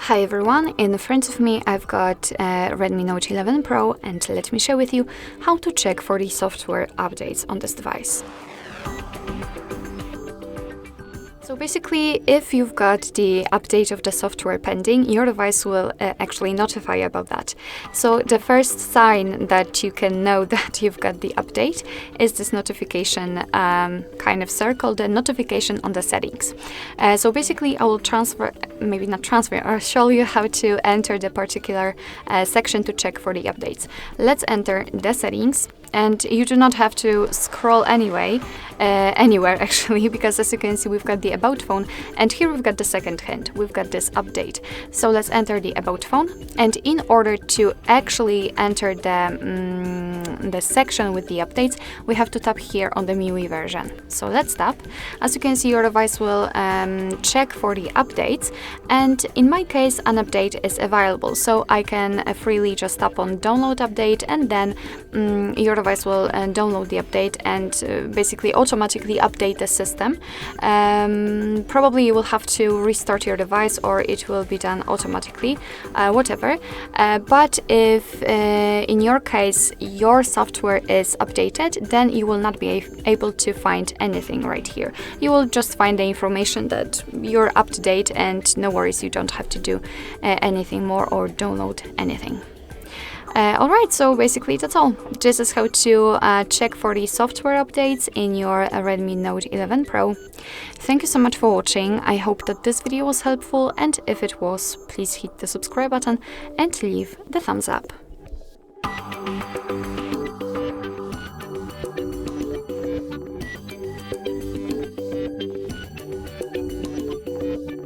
Hi everyone, in front of me I've got Redmi Note 11 Pro, and let me share with you how to check for the software updates on this device. So basically, if you've got the update of the software pending, your device will actually notify you about that. So the first sign that you can know that you've got the update is this notification kind of circle, the notification on the settings. So basically, I will I'll show you how to enter the particular section to check for the updates. Let's enter the settings. And you do not have to scroll anywhere actually, because as you can see, we've got the About phone, and here we've got the second hint. We've got this update. So let's enter the About phone, and in order to actually enter the section with the updates, we have to tap here on the MIUI version. So let's tap. As you can see, your device will check for the updates, and in my case, an update is available. So I can freely just tap on Download Update, and then your device will download the update and basically automatically update the system. Probably you will have to restart your device, or it will be done automatically, whatever. But if in your case your software is updated, then you will not be able to find anything right here. You will just find the information that you're up to date, and no worries, you don't have to do anything more or download anything. Alright, so basically that's all. This is how to check for the software updates in your Redmi Note 11 Pro. Thank you so much for watching. I hope that this video was helpful, and if it was, please hit the subscribe button and leave the thumbs up.